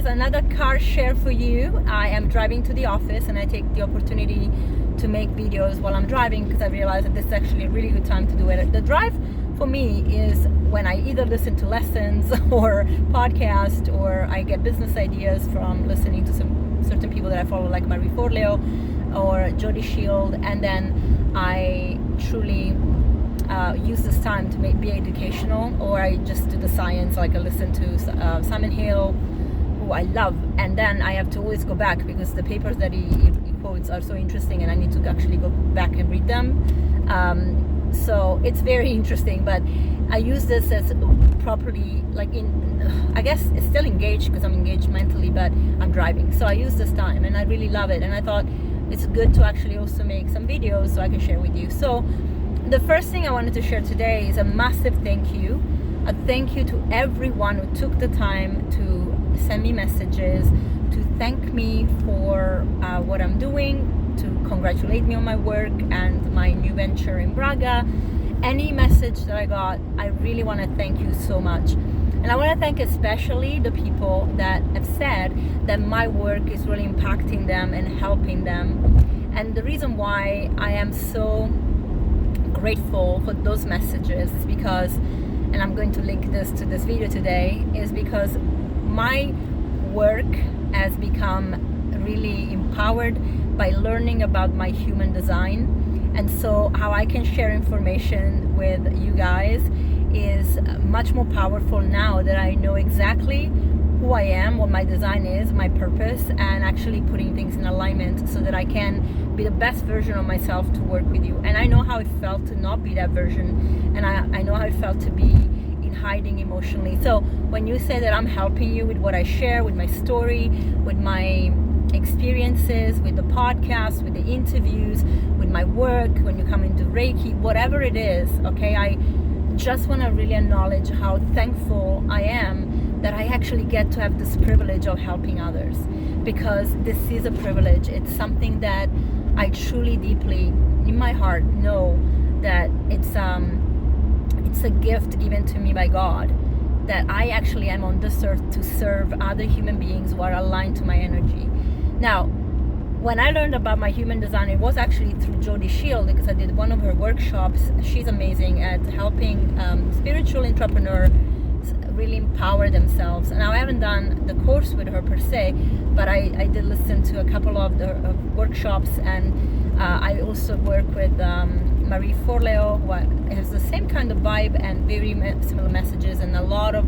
another car share for you. I am driving to the office and I take the opportunity to make videos while I'm driving because I realize that this is actually a really good time to do it. The drive for me is when I either listen to lessons or podcast, or I get business ideas from listening to some certain people that I follow, like Marie Forleo or Jody Shield, and then I truly use this time to be educational, or I just do the science, like I listen to Simon Hill, who I love, and then I have to always go back because the papers that he quotes are so interesting and I need to actually go back and read them. So it's very interesting, but I use this as properly, like I guess it's still engaged because I'm engaged mentally, but I'm driving. So I use this time and I really love it. And I thought it's good to actually also make some videos so I can share with you. So the first thing I wanted to share today is a massive thank you. A thank you to everyone who took the time to send me messages, to thank me for what I'm doing, to congratulate me on my work and my new venture in Braga. Any message that I got, I really want to thank you so much. And I want to thank especially the people that have said that my work is really impacting them and helping them. And the reason why I am so grateful for those messages is because, and I'm going to link this to this video today, is because my work has become really empowered by learning about my human design. And so how I can share information with you guys is much more powerful now that I know exactly who I am, what my design is, my purpose, and actually putting things in alignment so that I can be the best version of myself to work with you. And I know how it felt to not be that version, and I know how it felt to be in hiding emotionally. So when you say that I'm helping you with what I share, with my story, with my experiences, with the podcast, with the interviews, with my work, when you come into Reiki, whatever it is, okay, I just want to really acknowledge how thankful I am that I actually get to have this privilege of helping others, because this is a privilege. It's something that I truly deeply in my heart know that it's a gift given to me by God, that I actually am on this earth to serve other human beings who are aligned to my energy. Now, when I learned about my human design, it was actually through Jody Shield, because I did one of her workshops. She's amazing at helping spiritual entrepreneurs really empower themselves. And now I haven't done the course with her per se, but I did listen to a couple of the workshops, and I also work with Marie Forleo, who has the same kind of vibe and very similar messages, and a lot of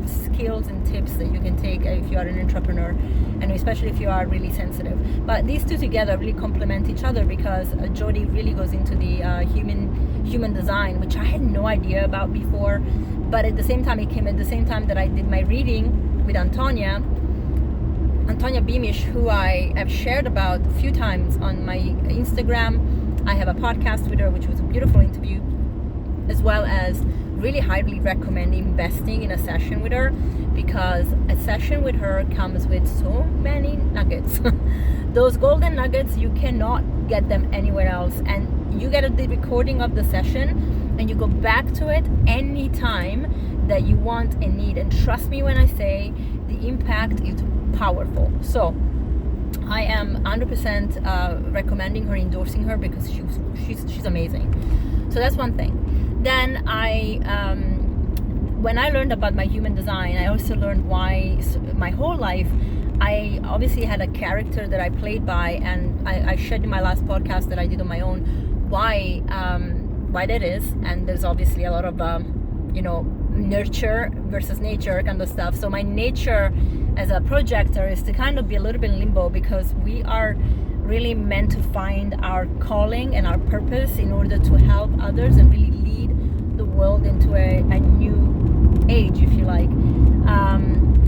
skills and tips that you can take if you are an entrepreneur, and especially if you are really sensitive. But these two together really complement each other, because Jody really goes into the human design, which I had no idea about before. But at the same time, it came at the same time that I did my reading with Antonia Beamish, who I have shared about a few times on my Instagram. I have a podcast with her, which was a beautiful interview, as well as really highly recommend investing in a session with her, because a session with her comes with so many nuggets. Those golden nuggets, you cannot get them anywhere else, and you get the recording of the session and you go back to it anytime that you want and need. And trust me when I say the impact is powerful. So I am 100% recommending her, endorsing her, because she's amazing. So that's one thing. Then when I learned about my human design, I also learned why my whole life I obviously had a character that I played by, and I shared in my last podcast that I did on my own why that is. And there's obviously a lot of nurture versus nature kind of stuff. So my nature as a projector is to kind of be a little bit in limbo, because we are really meant to find our calling and our purpose in order to help others and really lead the world into a new age, if you like.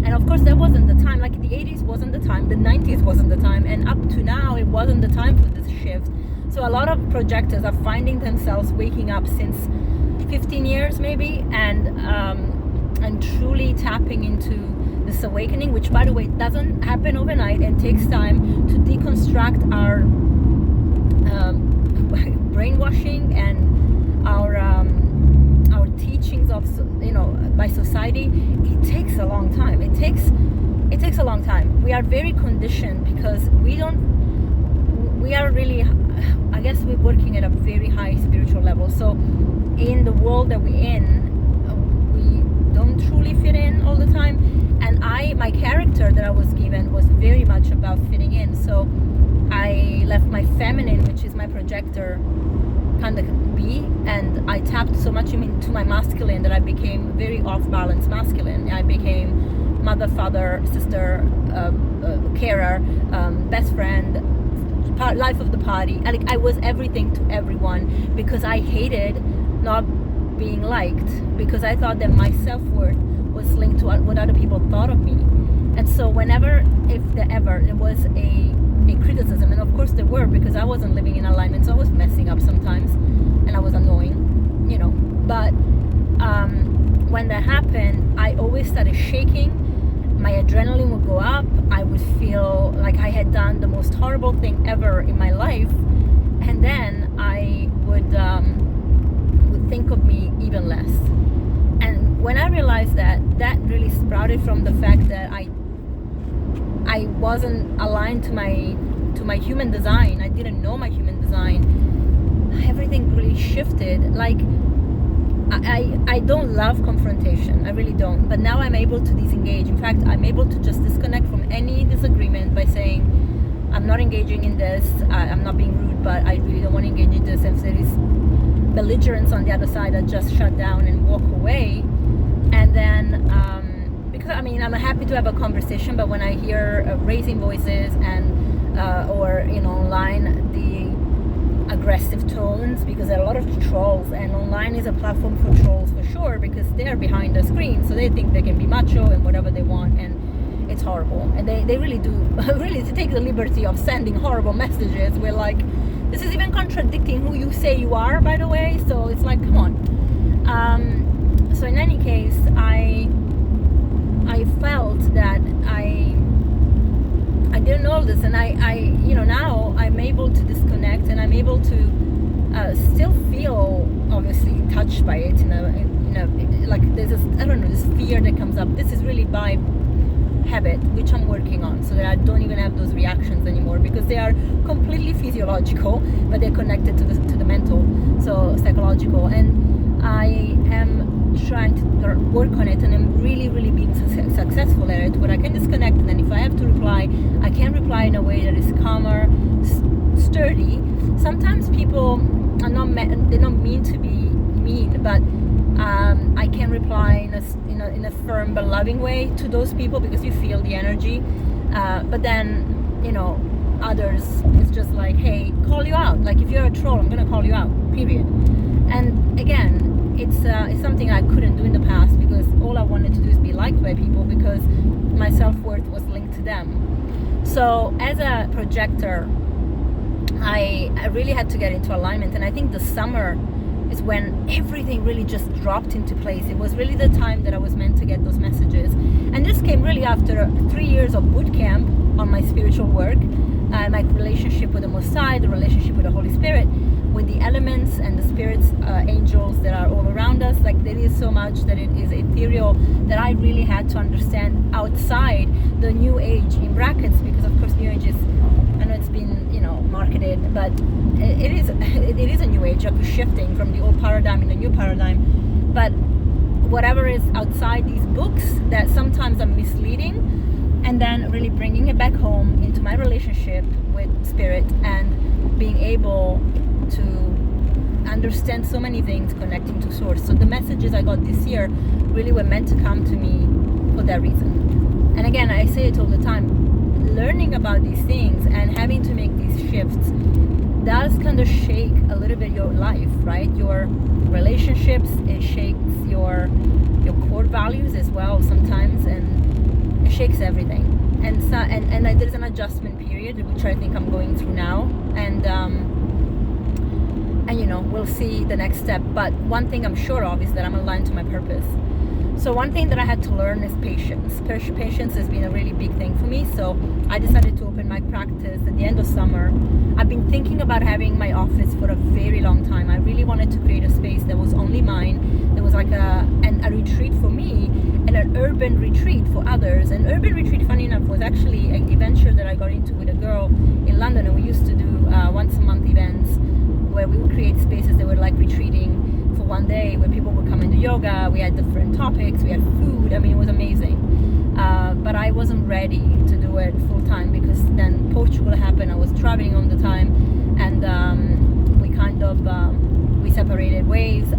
And of course, that wasn't the time. Like the 80s wasn't the time, the 90s wasn't the time, and up to now it wasn't the time for this shift. So a lot of projectors are finding themselves waking up since 15 years maybe, and truly tapping into this awakening, which, by the way, doesn't happen overnight and takes time to deconstruct our brainwashing and our teachings of by society. It takes a long time. It takes it takes a long time. We are very conditioned because we are really, I guess we're working at a very high spiritual level. So in the world that we're in, we don't truly fit in all the time. And my character that I was given was very much about fitting in. So I left my feminine, which is my projector, kind of be, and I tapped so much into my masculine that I became very off-balance masculine. I became mother, father, sister, carer, best friend, life of the party. I was everything to everyone because I hated not being liked, because I thought that my self-worth was linked to what other people thought of me. And so whenever, if there ever, there was a criticism, and of course there were, because I wasn't living in alignment, so I was messing up sometimes, and I was annoying, but when that happened, I always started shaking. My adrenaline would go up. I would feel like I had done the most horrible thing ever in my life, and then I would think of me even less. And when I realized that really sprouted from the fact that I wasn't aligned to my human design. I didn't know my human design. Everything really shifted. Like I don't love confrontation. I really don't. But now I'm able to disengage. In fact, I'm able to just disconnect from any disagreement by saying, I'm not engaging in this. I'm not being rude, but I really don't want to engage in this. If there is belligerence on the other side, I just shut down and walk away. And then, because I'm happy to have a conversation, but when I hear raising voices and or online the aggressive tones, because there are a lot of trolls, and online is a platform for trolls for sure, because they're behind the screen, so they think they can be macho and whatever they want, and it's horrible. And they really do really take the liberty of sending horrible messages. We're like, this is even contradicting who you say you are, by the way. So it's like, come on. So in any case, I felt that I didn't know this, and I now I'm able to disconnect, and I'm able to still feel obviously touched by it in a like there's this, I don't know, this fear that comes up. This is really by habit, which I'm working on, so that I don't even have those reactions anymore, because they are completely physiological, but they're connected to the mental, so psychological. And I am trying to work on it, and I'm really being successful at it, where I can disconnect, and then if I have to reply, I can reply in a way that is calmer, sturdy. Sometimes people are they're not mean to be mean, but I can reply in a firm but loving way to those people, because you feel the energy. But then others, it's just like, hey, call you out. Like, if you're a troll, I'm gonna call you out, period. And again, it's something I couldn't do in the past, because all I wanted to do is be liked by people, because my self-worth was linked to them. So as a projector, I really had to get into alignment, and I think the summer is when everything really just dropped into place. It was really the time that I was meant to get those messages, and this came really after 3 years of boot camp on my spiritual work, my relationship with the Most High, the relationship with the Holy Spirit, with the elements and the spirits, angels that are all around us. Like, there is so much that it is ethereal that I really had to understand outside the new age, in brackets, because of course new age is, I know it's been marketed, but it is a new age, like shifting from the old paradigm in the new paradigm. But whatever is outside these books that sometimes are misleading, and then really bringing it back home into my relationship with spirit, and being able to understand so many things connecting to source. So the messages I got this year really were meant to come to me for that reason. And again, I say it all the time, learning about these things and having to make these shifts does kind of shake a little bit your life, right? Your relationships, it shakes your core values as well sometimes, and it shakes everything. And so and there's an adjustment period, which I think I'm going through now, and we'll see the next step. But one thing I'm sure of is that I'm aligned to my purpose. So one thing that I had to learn is patience. Patience has been a really big thing for me. So I decided to open my practice at the end of summer. I've been thinking about having my office for a very long time. I really wanted to create a space that was only mine. There was like a retreat for me, and an urban retreat for others. An urban retreat, funny enough, was actually a venture that I got into with a girl in London, and we used to do once a month events where we would create spaces that were like retreating for one day, where people would come and do yoga. We had different topics, we had food. I mean, it was amazing. But I wasn't ready to do it full time, because then Portugal happened. I was traveling all the time, and we separated ways.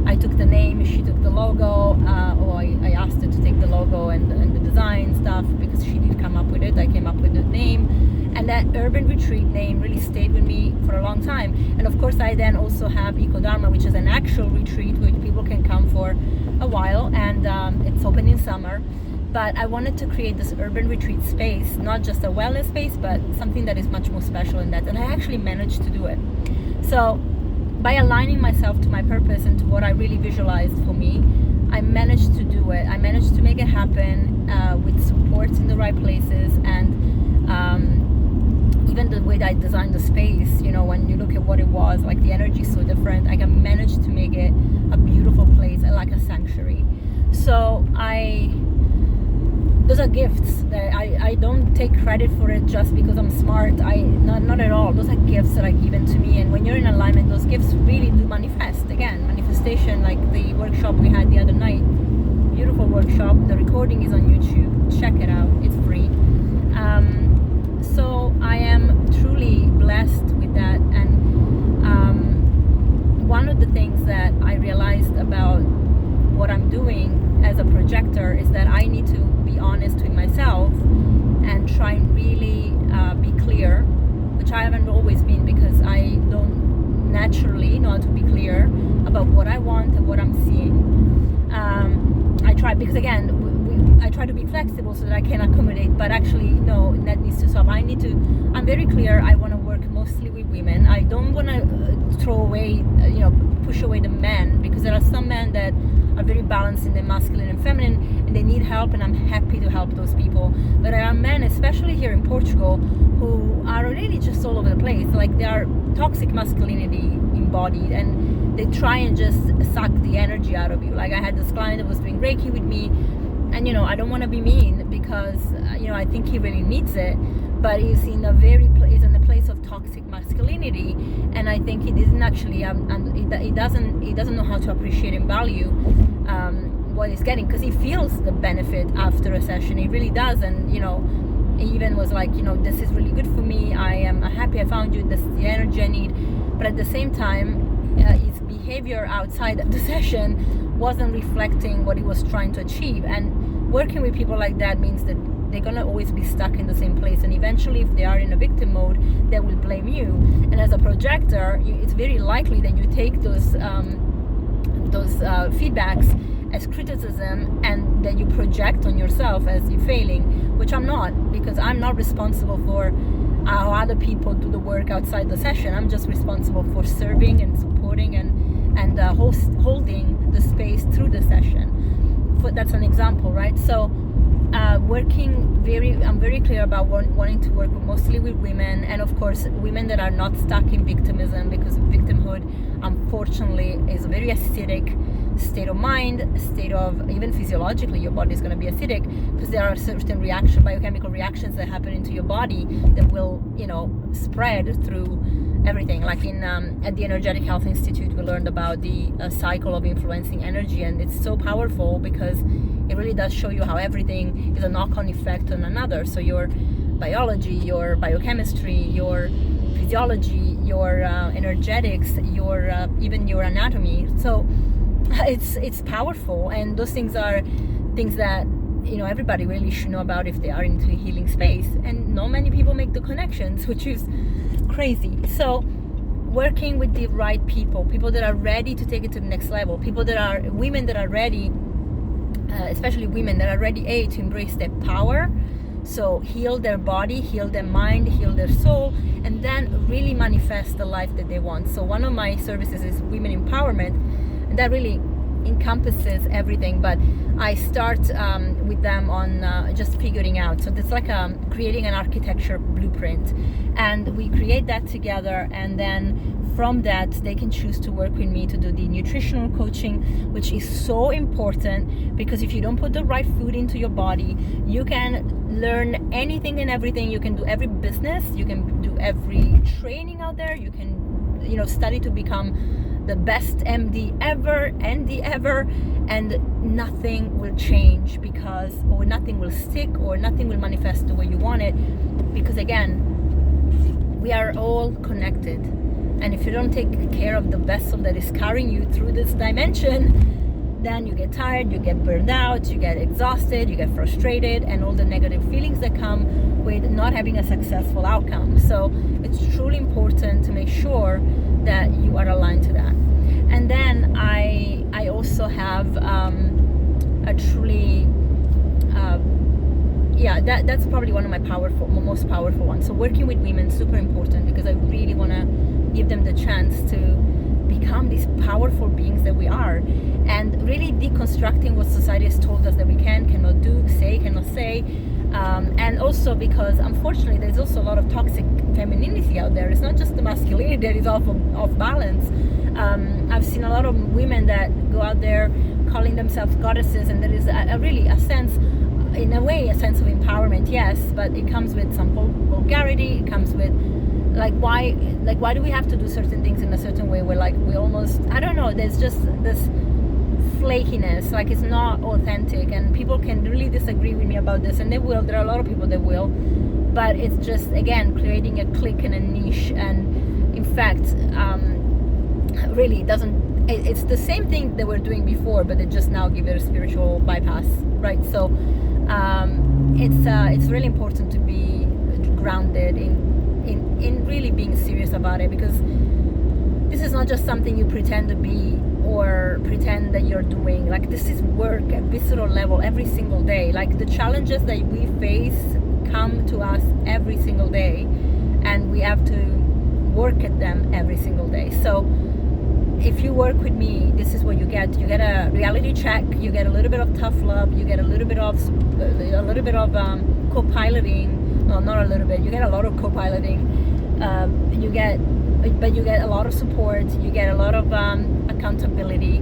I took the name, she took the logo, or I asked her to take the logo and the design stuff, because she did come up with it. I came up with the name, and that urban retreat name really stayed with me for a long time. And of course, I then also have Eco Dharma, which is an actual retreat where people can come for a while, and it's open in summer. But I wanted to create this urban retreat space, not just a wellness space, but something that is much more special in that. And I actually managed to do it. So by aligning myself to my purpose and to what I really visualized for me, I managed to do it. I managed to make it happen with support in the right places, and even the way that I designed the space, you know, when you look at what it was, like the energy is so different. I managed to make it a beautiful place, like a sanctuary. So those are gifts that I don't take credit for it just because I'm smart. Not at all. Those are gifts that are given to me, and when you're in alignment, those gifts really do manifest. Again, manifestation, like the workshop we had the other night, beautiful workshop. The recording is on YouTube. Check it out. It's free. So I am truly blessed with that, and one of the things that I realized about what I'm doing as a projector is that I need to be honest with myself and try and really be clear, which I haven't always been, because I don't naturally know how to be clear about what I want and what I'm seeing. I try, because again, I try to be flexible so that I can accommodate, but actually no, that needs to stop. I'm very clear. I want to work mostly with women. I don't want to throw away, push away the men, because there are some men that are very balanced in their masculine and feminine, and they need help, and I'm happy to help those people. But there are men, especially here in Portugal, who are really just all over the place. Like, they are toxic masculinity embodied, and they try and just suck the energy out of you. Like, I had this client that was doing Reiki with me, and I don't want to be mean, because I think he really needs it, but he's in a place of toxic masculinity, and I think he didn't actually he doesn't know how to appreciate and value what he's getting, because he feels the benefit after a session. He really does. And he even was like, this is really good for me, I am happy I found you, this is the energy I need. But at the same time, his behavior outside of the session wasn't reflecting what he was trying to achieve. And working with people like that means that they're gonna always be stuck in the same place, and eventually, if they are in a victim mode, they will blame you. And as a projector, it's very likely that you take those feedbacks as criticism, and that you project on yourself as you failing, which I'm not, because I'm not responsible for how other people do the work outside the session. I'm just responsible for serving and supporting and holding the space through the session. That's an example, right? So I'm very clear about wanting to work mostly with women, and of course women that are not stuck in victimism, because victimhood, unfortunately, is a very acidic state of mind, state of, even physiologically, your body is going to be acidic, because there are certain biochemical reactions that happen into your body that will, spread through everything. Like at the Energetic Health Institute, we learned about the cycle of influencing energy, and it's so powerful because it really does show you how everything is a knock-on effect on another. So your biology, your biochemistry, your physiology, your energetics, even your anatomy. So it's powerful, and those things are things that everybody really should know about if they are into a healing space, and not many people make the connections, which is crazy. So working with the right people that are ready to take it to the next level, women that are ready, especially women that are ready to embrace their power, so heal their body, heal their mind, heal their soul, and then really manifest the life that they want. So one of my services is women empowerment, and that really encompasses everything, but I start with them on just figuring out. So it's like creating an architecture blueprint, and we create that together, and then from that, they can choose to work with me to do the nutritional coaching, which is so important, because if you don't put the right food into your body, you can learn anything and everything. You can do every business, you can do every training out there, you can study to become the best MD ever, ND ever, and nothing will change, or nothing will stick, or nothing will manifest the way you want it, because again, we are all connected. And if you don't take care of the vessel that is carrying you through this dimension, then you get tired, you get burned out, you get exhausted, you get frustrated, and all the negative feelings that come with not having a successful outcome. So it's truly important to make sure that you are aligned to that. And then I also have a truly that's probably one of my most powerful ones. So working with women, super important, because I really want to give them the chance to become these powerful beings that we are, and really deconstructing what society has told us that we cannot do, cannot say, and also because unfortunately there's also a lot of toxic femininity out there. It's not just the masculinity that is off balance. I've seen a lot of women that go out there calling themselves goddesses, and there is a sense, in a way, a sense of empowerment, yes, but it comes with some vulgarity. It comes with why do we have to do certain things in a certain way where we almost, I don't know, there's just this flakiness, it's not authentic, and people can really disagree with me about this, and they will. There are a lot of people that will, but it's just, again, creating a clique and a niche, and in fact, really doesn't. It's the same thing they were doing before, but they just now give it a spiritual bypass, right? So it's really important to be grounded in really being serious about it, because this is not just something you pretend to be or pretend that you're doing. This is work at visceral level every single day. The challenges that we face come to us every single day, and we have to work at them every single day. So if you work with me, this is what you get. You get a reality check, you get a little bit of tough love, you get a little bit of co-piloting. No, not a little bit, you get a lot of co-piloting. You get a lot of support, you get a lot of accountability,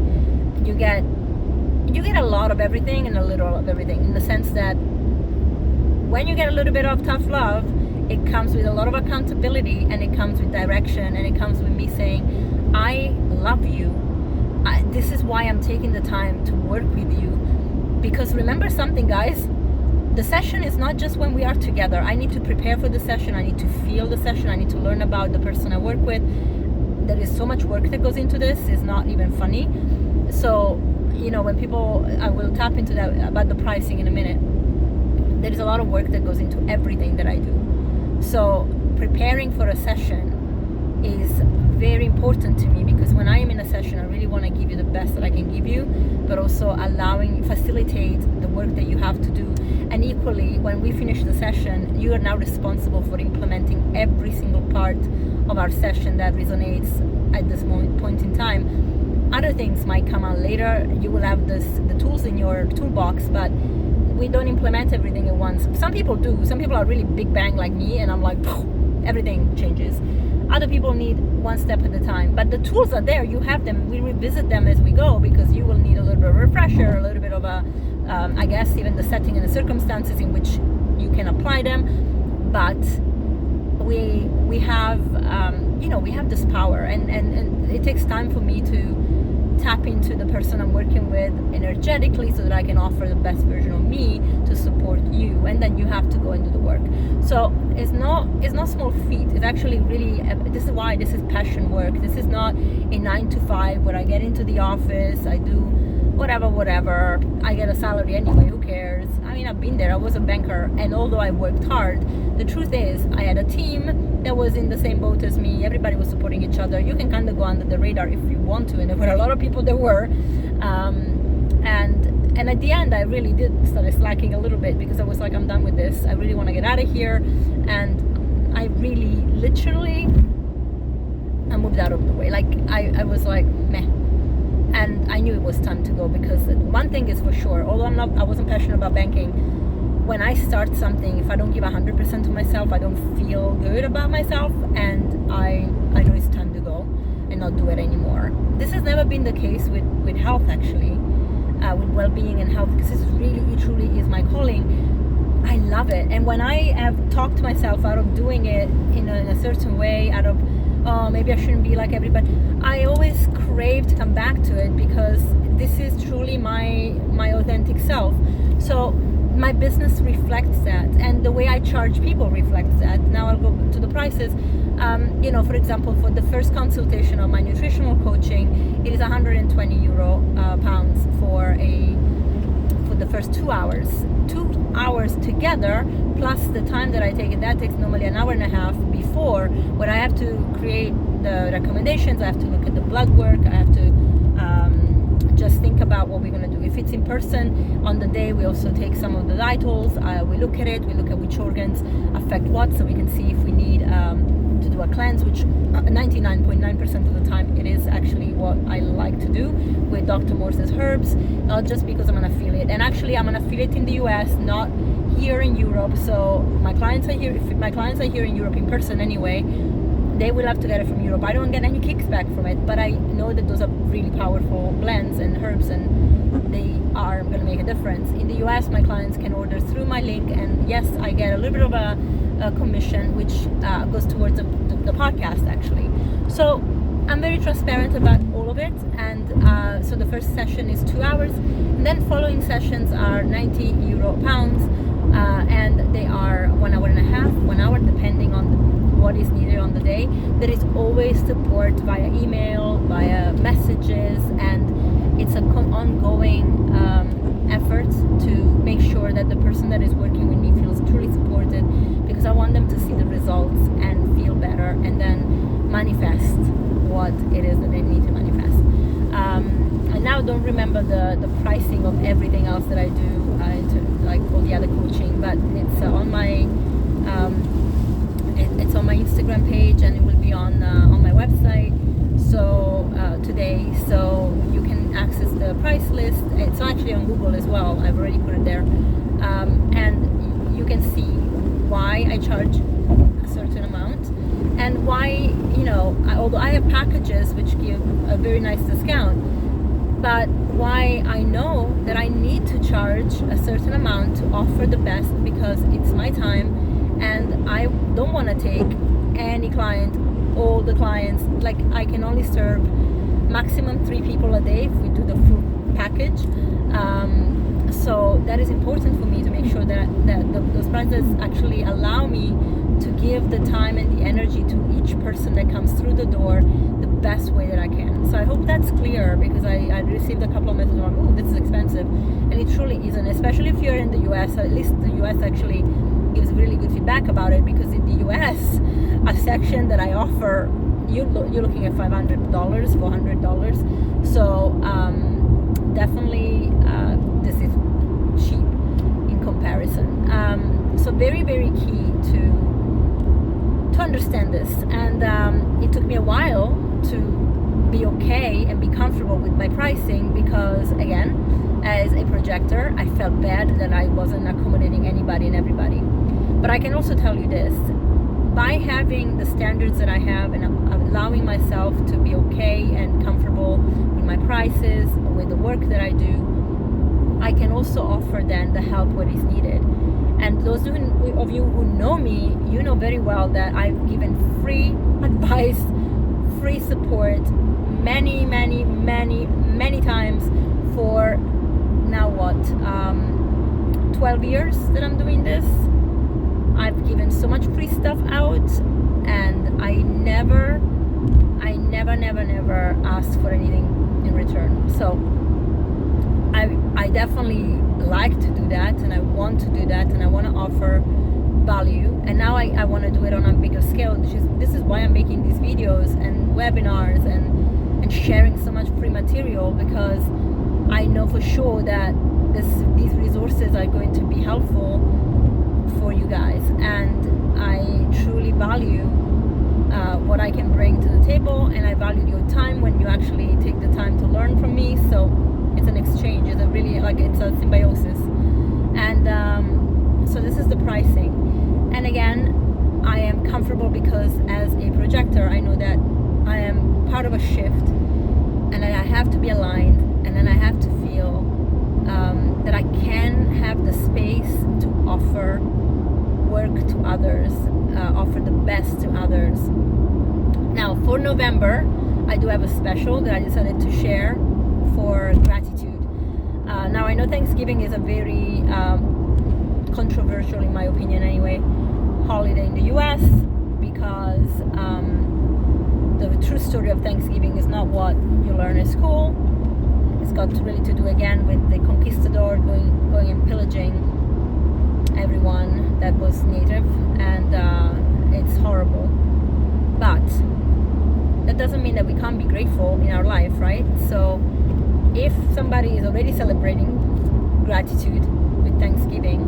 you get a lot of everything and a little of everything, in the sense that when you get a little bit of tough love, it comes with a lot of accountability, and it comes with direction, and it comes with me saying, I love you. This is why I'm taking the time to work with you. Because remember something, guys, the session is not just when we are together. I need to prepare for the session, I need to feel the session, I need to learn about the person I work with. There is so much work that goes into this, it's not even funny. So, when people, I will tap into that about the pricing in a minute. There is a lot of work that goes into everything that I do. So preparing for a session is very important to me, because when I am in a session, I really want to give you the best that I can give you, but also facilitate the work that you have to do. And equally, when we finish the session, you are now responsible for implementing every single part of our session that resonates at this point in time. Other things might come out later. You will have the tools in your toolbox, but we don't implement everything at once. Some people do. Some people are really big bang like me, and I'm like, everything changes. Other people need one step at a time, but the tools are there. You have them. We revisit them as we go, because you will need a little bit of a refresher, a little bit of a, I guess, even the setting and the circumstances in which you can apply them. But we have, we have this power, and it takes time for me to tap into the person I'm working with energetically, so that I can offer the best version of me to support you, and then you have to go and do the work. So it's not small feat. It's actually really, this is why this is passion work. This is not a 9 to 5 where I get into the office, I do whatever, I get a salary anyway, who cares? I mean, I've been there, I was a banker, and although I worked hard, the truth is I had a team that was in the same boat as me. Everybody was supporting each other. You can kind of go under the radar if you want to, and there were a lot of people there were, and at the end I really did start slacking a little bit, because I was like, I'm done with this, I really want to get out of here. And I really literally, I moved out of the way. I was like, meh. And I knew it was time to go, because one thing is for sure, although I wasn't passionate about banking, when I start something, if I don't give 100% to myself, I don't feel good about myself, and I know it's time to go. not do it anymore. This has never been the case with health, actually, with well-being and health, because this really, it truly is my calling. I love it. And when I have talked myself out of doing it in a certain way, out of, oh, maybe I shouldn't be like everybody, I always crave to come back to it, because this is truly my authentic self. So my business reflects that, and the way I charge people reflects that. Now I'll go to the prices. For example, for the first consultation of my nutritional coaching, it is 120 pounds for the first 2 hours. 2 hours together, plus the time that I take, and that takes normally an hour and a half before, where I have to create the recommendations, I have to look at the blood work, I have to just think about what we're going to do. If it's in person on the day, we also take some of the vitals, we look at it, we look at which organs affect what, so we can see if we need to do a cleanse, which 99.9% of the time it is actually what I like to do with Dr. Morse's herbs, not just because I'm an affiliate. And actually I'm an affiliate in the US, not here in Europe. So my clients are here, if my clients are here in Europe in person anyway, they will have to get it from Europe. I don't get any kicks back from it, but I know that those are really powerful blends and herbs, and they are going to make a difference. In the US, my clients can order through my link, and yes, I get a little bit of a commission, which goes towards the podcast, actually. So I'm very transparent about all of it, and so the first session is 2 hours, and then following sessions are 90 pounds, and they are 1 hour and a half, 1 hour, depending on what is needed on the day. There is always support via email, via messages, and it's an ongoing effort to make sure that the person that is working with me feels truly supported, because I want them to see the results and feel better, and then manifest what it is that they need to manifest. I now don't remember the pricing of everything else that I do, like all the other coaching, but it's on my it's on my Instagram page, and it will be on my website today, so you can access the price list. It's actually on Google as well, I've already put it there, and you can see why I charge a certain amount, and why, although I have packages which give a very nice discount, but why I know that I need to charge a certain amount to offer the best, because it's my time, and I don't want to take any client, all the clients. Like, I can only serve maximum 3 people a day if we do the full package. So that is important for me to make sure that those prices actually allow me to give the time and the energy to each person that comes through the door the best way that I can. So I hope that's clear, because I received a couple of messages on, oh, this is expensive, and it truly isn't, especially if you're in the US. At least the US actually gives really good feedback about it, because in the US, a section that I offer, you're looking at $500, $400. So definitely this is cheap in comparison. So very, very key to understand this, and it took me a while to be okay and be comfortable with my pricing, because again, as a projector, I felt bad that I wasn't accommodating anybody and everybody. But I can also tell you this, by having the standards that I have, and allowing myself to be okay and comfortable with my prices, with the work that I do, I can also offer then the help what is needed. And those of you who know me, you know very well that I've given free advice, free support many, many, many, many times for now 12 years that I'm doing this. I've given so much free stuff out, and I never asked for anything in return. So I definitely like to do that, and I want to do that, and I want to offer value. And now I want to do it on a bigger scale. This is why I'm making these videos and webinars and sharing so much free material, because I know for sure that these resources are going to be helpful for you guys, and I truly value what I can bring to the table, and I value your time when you actually take the time to learn from me. So it's an exchange, it's a symbiosis, and so this is the pricing. And again, I am comfortable because as a projector, I know that I am part of a shift, and then I have to be aligned, and then I have to feel that I can have the space to offer work to others, offer the best to others. Now for November, I do have a special that I decided to share for gratitude. Now I know Thanksgiving is a very controversial, in my opinion anyway, holiday in the US, because the true story of Thanksgiving is not what you learn in school. It's got really to do again with the conquistador going and pillaging everyone that was native, and it's horrible. But that doesn't mean that we can't be grateful in our life, right? So if somebody is already celebrating gratitude with Thanksgiving,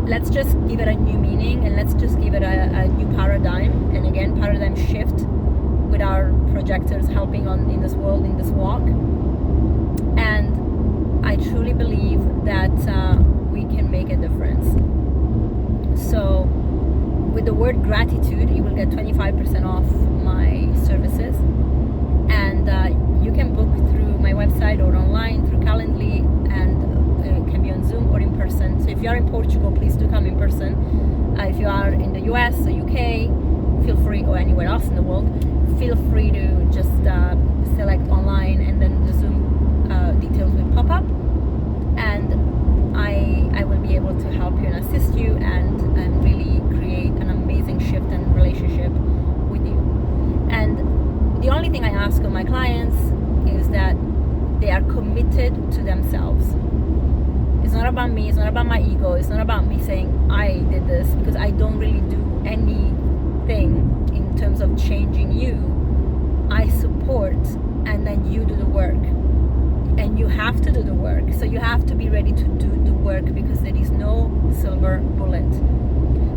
let's just give it a new meaning, and let's just give it a new paradigm, and again, paradigm shift with our projectors helping in this world, in this walk. And I truly believe that we can make a difference. So with the word gratitude, you will get 25% off my services, and you can book through my website or online through Calendly, and it can be on Zoom or in person. So if you are in Portugal, please do come in person. If you are in the US or UK, feel free, or anywhere else in the world, feel free to just select online, and then the Zoom details will pop up, and I will be able to help you and assist you, and really create an amazing shift and relationship with you. And the only thing I ask of my clients is that they are committed to themselves. It's not about me, it's not about my ego, it's not about me saying I did this, because I don't really do anything in terms of changing you. I support, and then you do the work. And you have to do the work. So you have to be ready to do the work, because there is no silver bullet.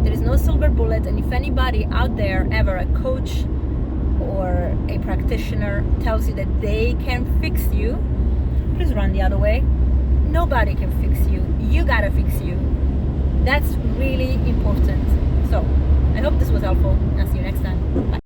There is no silver bullet, and if anybody out there, ever a coach or a practitioner, tells you that they can fix you, please run the other way. Nobody can fix you. You gotta fix you. That's really important. So I hope this was helpful. I'll see you next time. Bye.